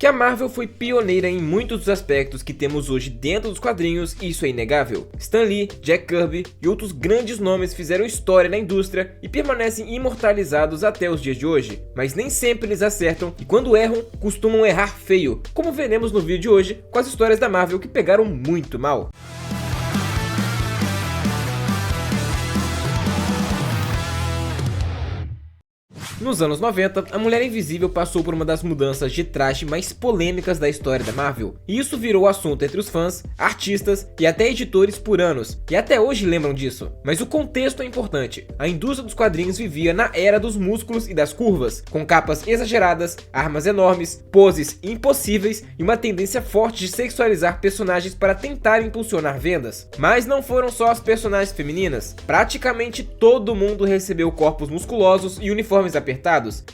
Que a Marvel foi pioneira em muitos dos aspectos que temos hoje dentro dos quadrinhos, isso é inegável. Stan Lee, Jack Kirby e outros grandes nomes fizeram história na indústria e permanecem imortalizados até os dias de hoje. Mas nem sempre eles acertam e quando erram, costumam errar feio, como veremos no vídeo de hoje com as histórias da Marvel que pegaram muito mal. Nos anos 90, a Mulher Invisível passou por uma das mudanças de traje mais polêmicas da história da Marvel, e isso virou assunto entre os fãs, artistas e até editores por anos, e até hoje lembram disso. Mas o contexto é importante. A indústria dos quadrinhos vivia na era dos músculos e das curvas, com capas exageradas, armas enormes, poses impossíveis e uma tendência forte de sexualizar personagens para tentar impulsionar vendas. Mas não foram só as personagens femininas. Praticamente todo mundo recebeu corpos musculosos e uniformes apertados,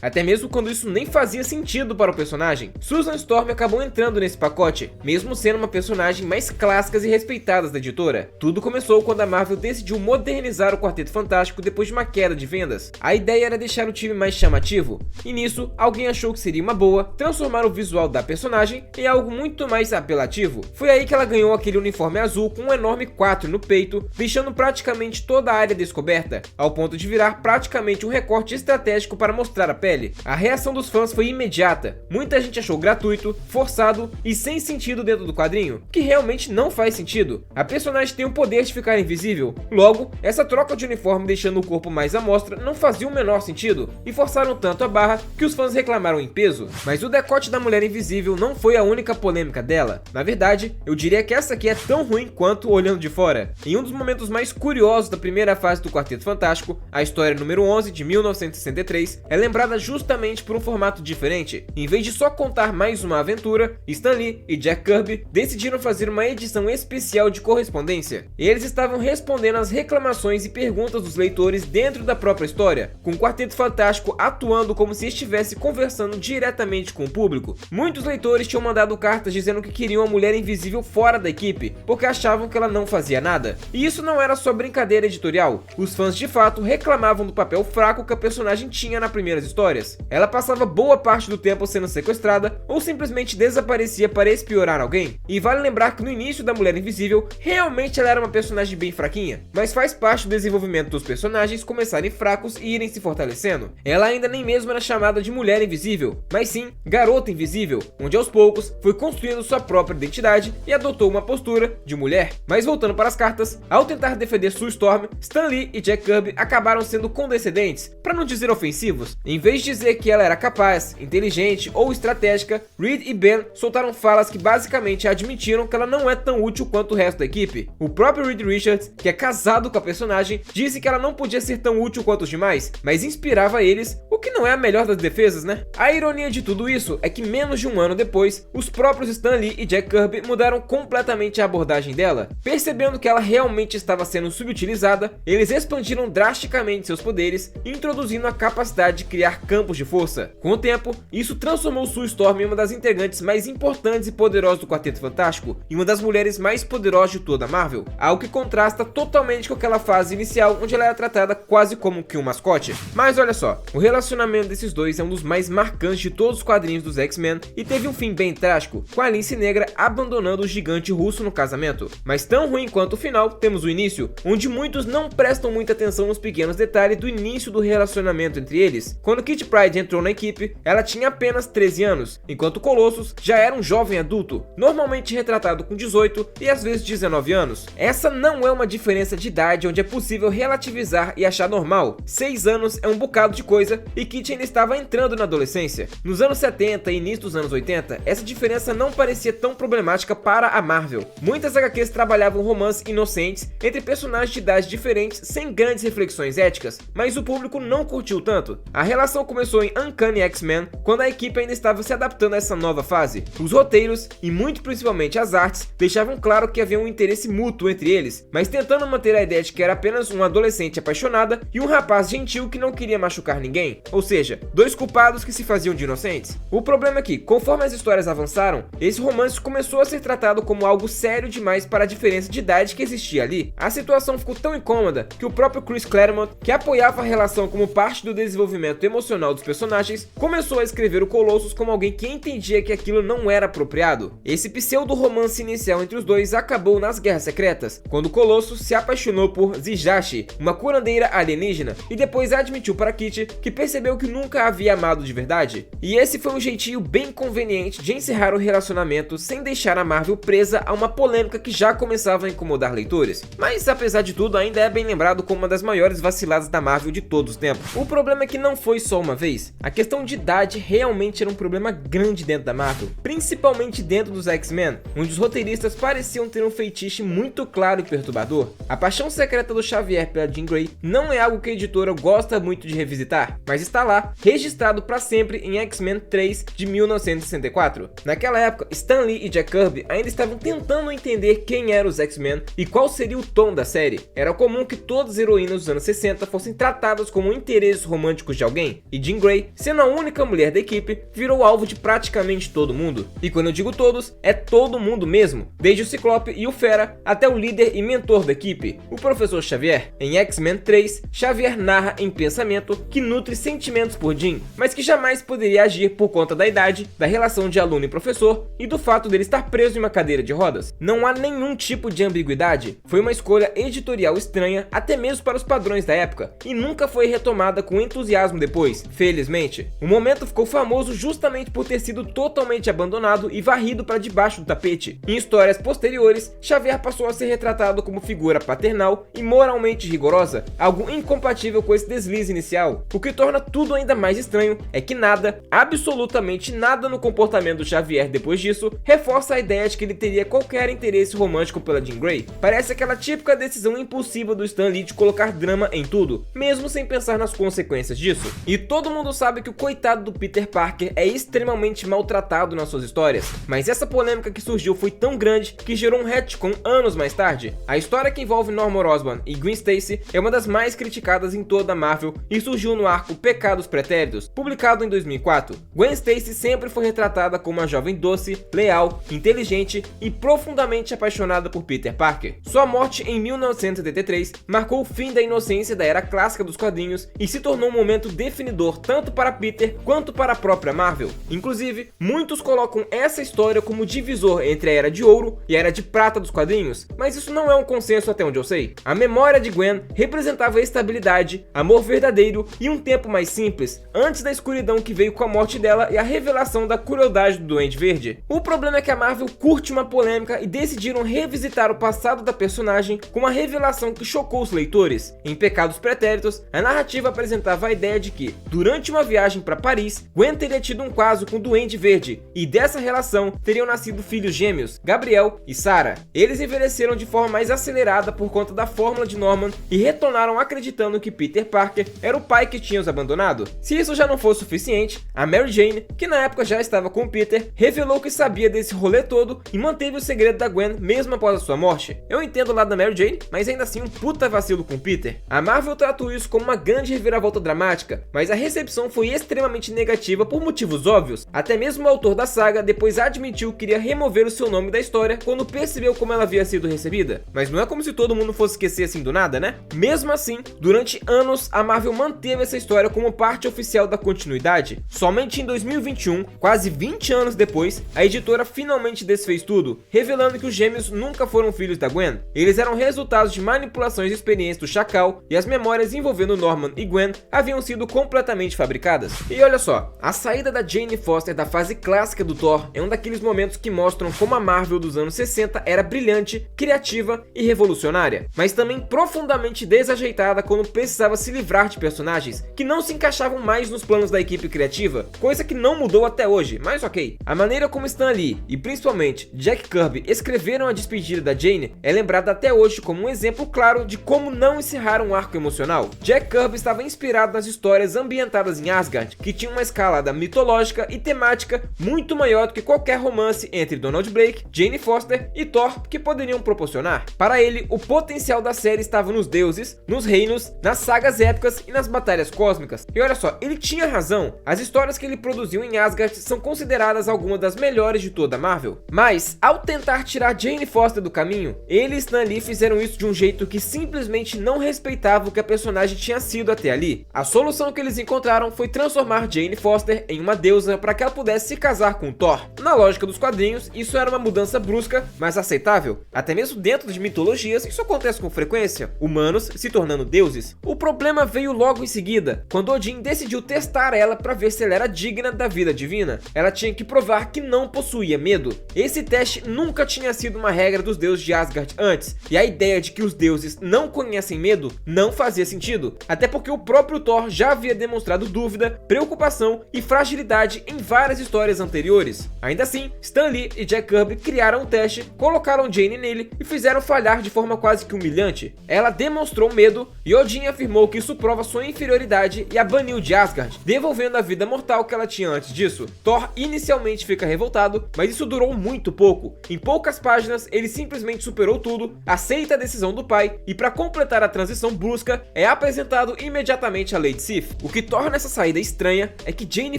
até mesmo quando isso nem fazia sentido para o personagem. Susan Storm acabou entrando nesse pacote, mesmo sendo uma personagem mais clássica e respeitada da editora. Tudo começou quando a Marvel decidiu modernizar o Quarteto Fantástico depois de uma queda de vendas. A ideia era deixar o time mais chamativo, e nisso alguém achou que seria uma boa transformar o visual da personagem em algo muito mais apelativo. Foi aí que ela ganhou aquele uniforme azul com um enorme 4 no peito, deixando praticamente toda a área descoberta, ao ponto de virar praticamente um recorte estratégico para mostrar a pele. A reação dos fãs foi imediata. Muita gente achou gratuito, forçado e sem sentido dentro do quadrinho, que realmente não faz sentido. A personagem tem o poder de ficar invisível, logo, essa troca de uniforme deixando o corpo mais à mostra não fazia o menor sentido, e forçaram tanto a barra que os fãs reclamaram em peso. Mas o decote da Mulher Invisível não foi a única polêmica dela. Na verdade, eu diria que essa aqui é tão ruim quanto olhando de fora. Em um dos momentos mais curiosos da primeira fase do Quarteto Fantástico, a história número 11 de 1963, é lembrada justamente por um formato diferente. Em vez de só contar mais uma aventura, Stan Lee e Jack Kirby decidiram fazer uma edição especial de correspondência. Eles estavam respondendo às reclamações e perguntas dos leitores dentro da própria história, com o Quarteto Fantástico atuando como se estivesse conversando diretamente com o público. Muitos leitores tinham mandado cartas dizendo que queriam a Mulher Invisível fora da equipe, porque achavam que ela não fazia nada. E isso não era só brincadeira editorial. Os fãs de fato reclamavam do papel fraco que a personagem tinha nas primeiras histórias. Ela passava boa parte do tempo sendo sequestrada ou simplesmente desaparecia para espionar alguém. E vale lembrar que no início da Mulher Invisível, realmente ela era uma personagem bem fraquinha, mas faz parte do desenvolvimento dos personagens começarem fracos e irem se fortalecendo. Ela ainda nem mesmo era chamada de Mulher Invisível, mas sim Garota Invisível, onde aos poucos foi construindo sua própria identidade e adotou uma postura de mulher. Mas voltando para as cartas, ao tentar defender Sue Storm, Stan Lee e Jack Kirby acabaram sendo condescendentes, para não dizer ofensivos. Em vez de dizer que ela era capaz, inteligente ou estratégica, Reed e Ben soltaram falas que basicamente admitiram que ela não é tão útil quanto o resto da equipe. O próprio Reed Richards, que é casado com a personagem, disse que ela não podia ser tão útil quanto os demais, mas inspirava eles, o que não é a melhor das defesas, né? A ironia de tudo isso é que menos de um ano depois, os próprios Stan Lee e Jack Kirby mudaram completamente a abordagem dela. Percebendo que ela realmente estava sendo subutilizada, eles expandiram drasticamente seus poderes, introduzindo a capacidade de criar campos de força. Com o tempo, isso transformou Sue Storm em uma das integrantes mais importantes e poderosas do Quarteto Fantástico e uma das mulheres mais poderosas de toda a Marvel, algo que contrasta totalmente com aquela fase inicial onde ela era tratada quase como que um mascote. Mas olha só, o relacionamento desses dois é um dos mais marcantes de todos os quadrinhos dos X-Men e teve um fim bem trágico, com a Lince Negra abandonando o gigante russo no casamento. Mas tão ruim quanto o final, temos o início, onde muitos não prestam muita atenção nos pequenos detalhes do início do relacionamento entre eles. Quando Kitty Pryde entrou na equipe, ela tinha apenas 13 anos, enquanto Colossus já era um jovem adulto, normalmente retratado com 18 e às vezes 19 anos. Essa não é uma diferença de idade onde é possível relativizar e achar normal. 6 anos é um bocado de coisa e Kitty ainda estava entrando na adolescência. Nos anos 70 e início dos anos 80, essa diferença não parecia tão problemática para a Marvel. Muitas HQs trabalhavam romances inocentes entre personagens de idades diferentes sem grandes reflexões éticas, mas o público não curtiu tanto. A relação começou em Uncanny X-Men, quando a equipe ainda estava se adaptando a essa nova fase. Os roteiros, e muito principalmente as artes, deixavam claro que havia um interesse mútuo entre eles, mas tentando manter a ideia de que era apenas uma adolescente apaixonada e um rapaz gentil que não queria machucar ninguém. ou seja, dois culpados que se faziam de inocentes. O problema é que, conforme as histórias avançaram, esse romance começou a ser tratado como algo sério demais para a diferença de idade que existia ali. A situação ficou tão incômoda que o próprio Chris Claremont, que apoiava a relação como parte do desenvolvimento emocional dos personagens, começou a escrever o Colossus como alguém que entendia que aquilo não era apropriado. Esse pseudo-romance inicial entre os dois acabou nas Guerras Secretas, quando Colossus se apaixonou por Zijashi, uma curandeira alienígena, e depois admitiu para Kitty que percebeu que nunca a havia amado de verdade. E esse foi um jeitinho bem conveniente de encerrar o relacionamento sem deixar a Marvel presa a uma polêmica que já começava a incomodar leitores. Mas apesar de tudo, ainda é bem lembrado como uma das maiores vaciladas da Marvel de todos os tempos. O problema é que não foi só uma vez. A questão de idade realmente era um problema grande dentro da Marvel, principalmente dentro dos X-Men, onde os roteiristas pareciam ter um feitiço muito claro e perturbador. A paixão secreta do Xavier pela Jean Grey não é algo que a editora gosta muito de revisitar, mas está lá, registrado para sempre em X-Men 3 de 1964. Naquela época, Stan Lee e Jack Kirby ainda estavam tentando entender quem eram os X-Men e qual seria o tom da série. Era comum que todas as heroínas dos anos 60 fossem tratadas como interesses românticos de alguém, e Jean Grey, sendo a única mulher da equipe, virou alvo de praticamente todo mundo. E quando eu digo todos, é todo mundo mesmo, desde o Ciclope e o Fera até o líder e mentor da equipe, o Professor Xavier. Em X-Men 3, Xavier narra em pensamento que nutre sentimentos por Jean, mas que jamais poderia agir por conta da idade, da relação de aluno e professor e do fato dele estar preso em uma cadeira de rodas. Não há nenhum tipo de ambiguidade, foi uma escolha editorial estranha até mesmo para os padrões da época, e nunca foi retomada com entusiasmo depois, felizmente. O momento ficou famoso justamente por ter sido totalmente abandonado e varrido para debaixo do tapete. Em histórias posteriores, Xavier passou a ser retratado como figura paternal e moralmente rigorosa, algo incompatível com esse deslize inicial. O que torna tudo ainda mais estranho é que nada, absolutamente nada no comportamento do Xavier depois disso, reforça a ideia de que ele teria qualquer interesse romântico pela Jean Grey. Parece aquela típica decisão impulsiva do Stan Lee de colocar drama em tudo, mesmo sem pensar nas consequências disso. E todo mundo sabe que o coitado do Peter Parker é extremamente maltratado nas suas histórias, mas essa polêmica que surgiu foi tão grande que gerou um retcon anos mais tarde. A história que envolve Norman Osborn e Gwen Stacy é uma das mais criticadas em toda a Marvel e surgiu no arco Pecados Pretéritos, publicado em 2004. Gwen Stacy sempre foi retratada como uma jovem doce, leal, inteligente e profundamente apaixonada por Peter Parker. Sua morte em 1973 marcou o fim da inocência da era clássica dos quadrinhos e se tornou um momento definidor tanto para Peter quanto para a própria Marvel. Inclusive, muitos colocam essa história como divisor entre a Era de Ouro e a Era de Prata dos quadrinhos, mas isso não é um consenso até onde eu sei. A memória de Gwen representava estabilidade, amor verdadeiro e um tempo mais simples, antes da escuridão que veio com a morte dela e a revelação da crueldade do Duende Verde. O problema é que a Marvel curte uma polêmica e decidiram revisitar o passado da personagem com uma revelação que chocou os leitores. Em Pecados Pretéritos, a narrativa apresentava a ideia de que, durante uma viagem para Paris, Gwen teria tido um caso com o Duende Verde, e dessa relação teriam nascido filhos gêmeos, Gabriel e Sarah. Eles envelheceram de forma mais acelerada por conta da fórmula de Norman e retornaram acreditando que Peter Parker era o pai que tinha os abandonado. Se isso já não fosse suficiente, a Mary Jane, que na época já estava com Peter, revelou que sabia desse rolê todo e manteve o segredo da Gwen mesmo após a sua morte. Eu entendo o lado da Mary Jane, mas ainda assim um puta vacilo com Peter. A Marvel tratou isso como uma grande reviravolta dramática, mas a recepção foi extremamente negativa por motivos óbvios. Até mesmo o autor da saga depois admitiu que queria remover o seu nome da história quando percebeu como ela havia sido recebida. Mas não é como se todo mundo fosse esquecer assim do nada, né? Mesmo assim, durante anos a Marvel manteve essa história como parte oficial da continuidade. Somente em 2021, quase 20 anos depois, a editora finalmente desfez tudo, revelando que os gêmeos nunca foram filhos da Gwen. Eles eram resultados de manipulações de experiência do Chacal e as memórias envolvendo Norman e Gwen haviam sido completamente fabricadas. E olha só, a saída da Jane Foster da fase clássica do Thor é um daqueles momentos que mostram como a Marvel dos anos 60 era brilhante, criativa e revolucionária, mas também profundamente desajeitada quando precisava se livrar de personagens que não se encaixavam mais nos planos da equipe criativa, coisa que não mudou até hoje, mas ok. A maneira como Stan Lee e principalmente Jack Kirby escreveram a despedida da Jane é lembrada até hoje como um exemplo claro de como não encerrar um arco emocional. Jack Kirby estava inspirado nas histórias ambientadas em Asgard, que tinham uma escalada mitológica e temática muito maior do que qualquer romance entre Donald Blake, Jane Foster e Thor que poderiam proporcionar. Para ele, o potencial da série estava nos deuses, nos reinos, nas sagas épicas e nas batalhas cósmicas. épocas. E olha só, ele tinha razão. As histórias que ele produziu em Asgard são consideradas algumas das melhores de toda a Marvel. Mas, ao tentar tirar Jane Foster do caminho, ele e Stan Lee fizeram isso de um jeito que simplesmente não respeitava o que a personagem tinha sido até ali. A solução que eles encontraram foi transformar Jane Foster em uma deusa para que ela pudesse se casar com Thor. Na lógica dos quadrinhos, isso era uma mudança brusca, mas aceitável. Até mesmo dentro de mitologias, isso acontece com frequência, humanos se tornando deuses. O problema veio logo em seguida, quando Odin decidiu testar ela para ver se ela era digna da vida divina. Ela tinha que provar que não possuía medo. Esse teste nunca tinha sido uma regra dos deuses de Asgard antes, e a ideia de que os deuses não conhecem medo não fazia sentido, até porque o próprio Thor já havia demonstrado dúvida, preocupação e fragilidade em várias histórias anteriores. Ainda assim, Stan Lee e Jack Kirby criaram um teste, colocaram Jane nele e fizeram falhar de forma quase que humilhante. Ela demonstrou medo e Odin afirmou que isso prova sua inferioridade e a baniu de Asgard, devolvendo a vida mortal que ela tinha antes disso. Thor inicialmente fica revoltado, mas isso durou muito pouco. Em poucas páginas, ele simplesmente superou tudo, aceita a decisão do pai e, para completar a transição brusca, é apresentado imediatamente a Lady Sif. O que torna essa saída estranha é que Jane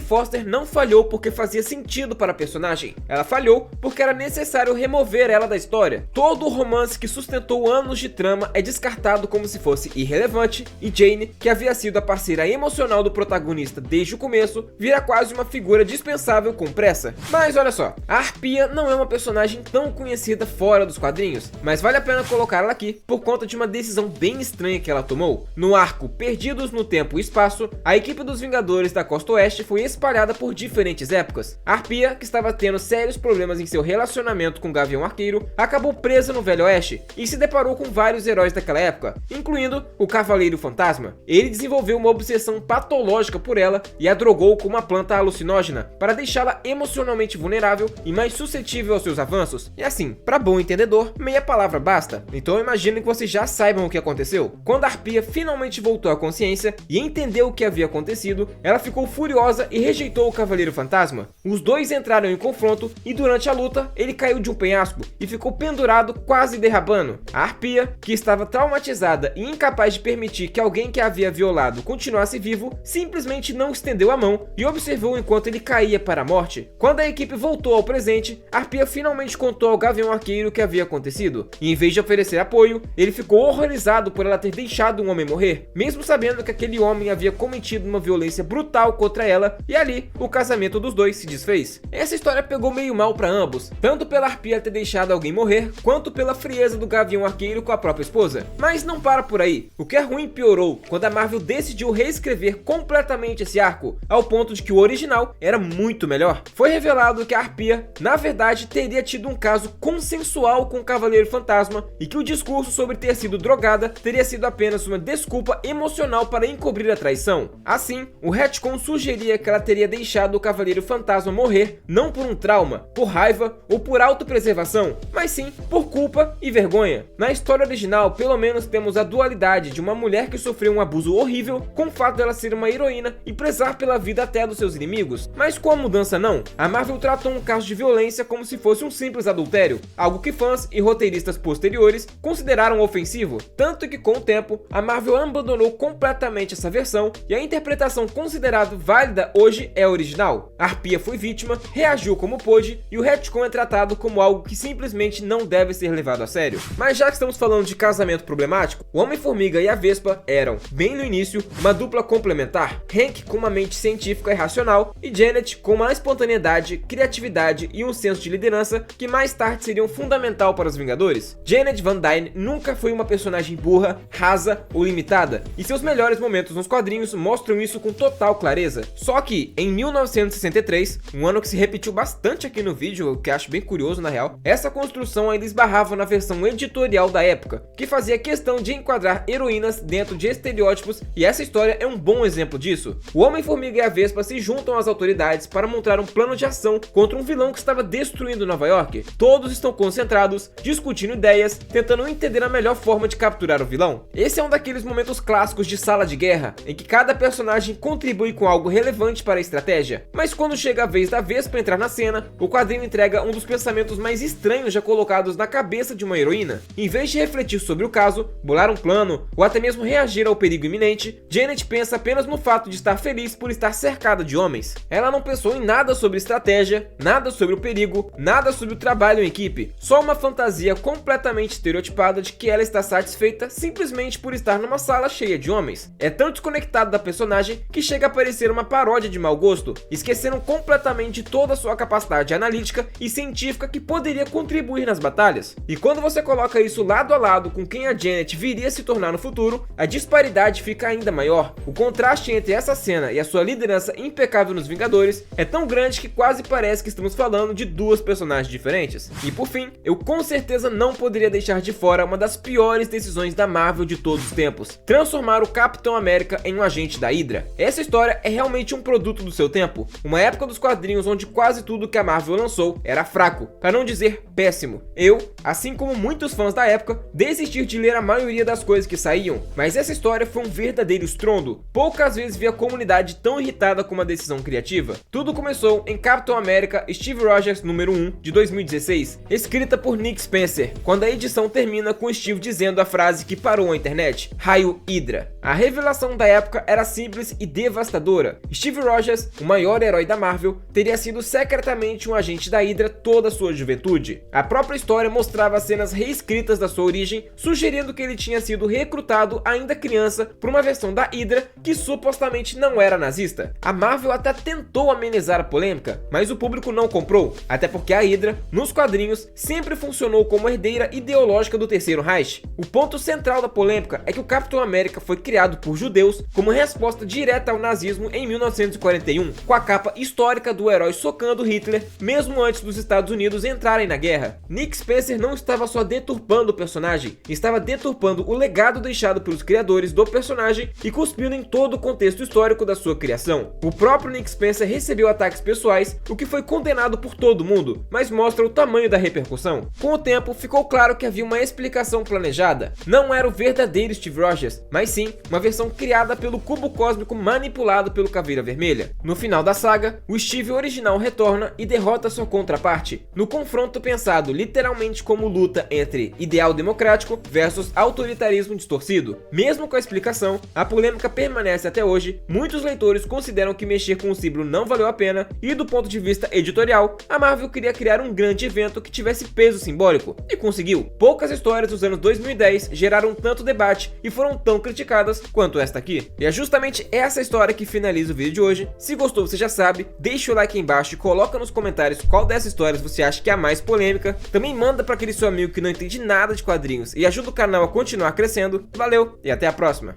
Foster não falhou porque fazia sentido para a personagem. Ela falhou porque era necessário remover ela da história. Todo o romance que sustentou anos de trama é descartado como se fosse irrelevante, e Jane, que havia sido a parceira emocional do protagonista desde o começo, vira quase uma figura dispensável com pressa. Mas olha só, a Harpia não é uma personagem tão conhecida fora dos quadrinhos, mas vale a pena colocar ela aqui por conta de uma decisão bem estranha que ela tomou. No arco Perdidos no Tempo e Espaço, a equipe dos Vingadores da Costa Oeste foi espalhada por diferentes épocas. A Harpia, que estava tendo sérios problemas em seu relacionamento com o Gavião Arqueiro, acabou presa no Velho Oeste e se deparou com vários heróis daquela época, incluindo o Cavaleiro Fantasma. Ele desenvolveu uma obsessão patológica por ela e a drogou com uma planta alucinógena para deixá-la emocionalmente vulnerável e mais suscetível aos seus avanços. E assim, para bom entendedor, meia palavra basta. Então eu imagino que vocês já saibam o que aconteceu. Quando a Harpia finalmente voltou à consciência e entendeu o que havia acontecido, ela ficou furiosa e rejeitou o Cavaleiro Fantasma. Os dois entraram em confronto e durante a luta ele caiu de um penhasco e ficou pendurado, quase derrapando. A Harpia, que estava traumatizada e incapaz de permitir que alguém que a havia violado continuasse vivo, simplesmente não estendeu a mão e observou enquanto ele caía para a morte. Quando a equipe voltou ao presente, a Harpia finalmente contou ao Gavião Arqueiro o que havia acontecido, e em vez de oferecer apoio, ele ficou horrorizado por ela ter deixado um homem morrer, mesmo sabendo que aquele homem havia cometido uma violência brutal contra ela, e ali o casamento dos dois se desfez. Essa história pegou meio mal para ambos, tanto pela Harpia ter deixado alguém morrer, quanto pela frieza do Gavião Arqueiro com a própria esposa. Mas não para por aí. O que é ruim piorou quando a Marvel decidiu reescrever completamente esse arco, ao ponto de que o original era muito melhor. Foi revelado que a Harpia, na verdade, teria tido um caso consensual com o Cavaleiro Fantasma e que o discurso sobre ter sido drogada teria sido apenas uma desculpa emocional para encobrir a traição. Assim, o retcon sugeria que ela teria deixado o Cavaleiro Fantasma morrer não por um trauma, por raiva ou por autopreservação, mas sim por culpa e vergonha. Na história original, pelo menos temos a dualidade de uma mulher que sofreu um abuso horrível com o fato dela ser uma heroína e prezar pela vida até dos seus inimigos. Mas com a mudança não, a Marvel tratou um caso de violência como se fosse um simples adultério, algo que fãs e roteiristas posteriores consideraram ofensivo, tanto que com o tempo, a Marvel abandonou completamente essa versão e a interpretação considerada válida hoje é a original. A Harpia foi vítima, reagiu como pôde e o retcon é tratado como algo que simplesmente não deve ser levado a sério. Mas já que estamos falando de casamento problemático, o Homem-Formiga e a Vespa eram, bem no início, uma dupla complementar. Hank com uma mente científica e racional e Janet com uma espontaneidade, criatividade e um senso de liderança que mais tarde seriam fundamental para os Vingadores. Janet Van Dyne nunca foi uma personagem burra, rasa ou limitada, e seus melhores momentos nos quadrinhos mostram isso com total clareza. Só que, em 1963, um ano que se repetiu bastante aqui no vídeo, o que acho bem curioso na real, essa construção ainda esbarrava na versão editorial da época, que fazia questão de enquadrar heroínas dentro de estereótipos, e essa história é um bom exemplo disso. O Homem-Formiga e a Vespa se juntam às autoridades para montar um plano de ação contra um vilão que estava destruindo Nova York. Todos estão concentrados, discutindo ideias, tentando entender a melhor forma de capturar o vilão. Esse é um daqueles momentos clássicos de sala de guerra, em que cada personagem contribui com algo relevante para a estratégia. Mas quando chega a vez da Vespa entrar na cena, o quadrinho entrega um dos pensamentos mais estranhos já colocados na cabeça de uma heroína. Em vez de refletir sobre o caso, bolar um plano ou até mesmo reagir ao perigo iminente, Janet pensa pensa apenas no fato de estar feliz por estar cercada de homens. Ela não pensou em nada sobre estratégia, nada sobre o perigo, nada sobre o trabalho em equipe, só uma fantasia completamente estereotipada de que ela está satisfeita simplesmente por estar numa sala cheia de homens. É tão desconectado da personagem que chega a parecer uma paródia de mau gosto, esqueceram completamente toda a sua capacidade analítica e científica que poderia contribuir nas batalhas. E quando você coloca isso lado a lado com quem a Janet viria a se tornar no futuro, a disparidade fica ainda maior. O contraste entre essa cena e a sua liderança impecável nos Vingadores é tão grande que quase parece que estamos falando de duas personagens diferentes. E por fim, eu com certeza não poderia deixar de fora uma das piores decisões da Marvel de todos os tempos: transformar o Capitão América em um agente da Hydra. Essa história é realmente um produto do seu tempo, uma época dos quadrinhos onde quase tudo que a Marvel lançou era fraco, para não dizer péssimo. Eu, assim como muitos fãs da época, desisti de ler a maioria das coisas que saíam, mas essa história foi um verdadeiro estrondo. Poucas vezes vi a comunidade tão irritada com uma decisão criativa. Tudo começou em Capitão América Steve Rogers número 1 de 2016, escrita por Nick Spencer, quando a edição termina com Steve dizendo a frase que parou a internet: "Raio Hydra". A revelação da época era simples e devastadora. Steve Rogers, o maior herói da Marvel, teria sido secretamente um agente da Hydra toda a sua juventude. A própria história mostrava cenas reescritas da sua origem, sugerindo que ele tinha sido recrutado ainda criança por uma versão da Hydra que supostamente não era nazista. A Marvel até tentou amenizar a polêmica, mas o público não comprou, até porque a Hydra, nos quadrinhos, sempre funcionou como herdeira ideológica do Terceiro Reich. O ponto central da polêmica é que o Capitão América foi criado por judeus como resposta direta ao nazismo em 1941, com a capa histórica do herói socando Hitler mesmo antes dos Estados Unidos entrarem na guerra. Nick Spencer não estava só deturpando o personagem, estava deturpando o legado deixado pelos criadores do personagem e cuspindo em todo o contexto histórico da sua criação. O próprio Nick Spencer recebeu ataques pessoais, o que foi condenado por todo mundo, mas mostra o tamanho da repercussão. Com o tempo, ficou claro que havia uma explicação planejada. Não era o verdadeiro Steve Rogers, mas sim uma versão criada pelo cubo cósmico manipulado pelo Caveira Vermelha. No final da saga, o Steve original retorna e derrota sua contraparte, no confronto pensado literalmente como luta entre ideal democrático versus autoritarismo distorcido. Mesmo com a explicação, a polêmica permanece até hoje. Muitos leitores consideram que mexer com o símbolo não valeu a pena, e do ponto de vista editorial, a Marvel queria criar um grande evento que tivesse peso simbólico, e conseguiu. Poucas histórias dos anos 2010 geraram tanto debate e foram tão criticadas quanto esta aqui. E é justamente essa história que finaliza o vídeo de hoje. Se gostou, você já sabe, deixa o like aí embaixo e coloca nos comentários qual dessas histórias você acha que é a mais polêmica. Também manda para aquele seu amigo que não entende nada de quadrinhos e ajuda o canal a continuar crescendo. Valeu e até a próxima!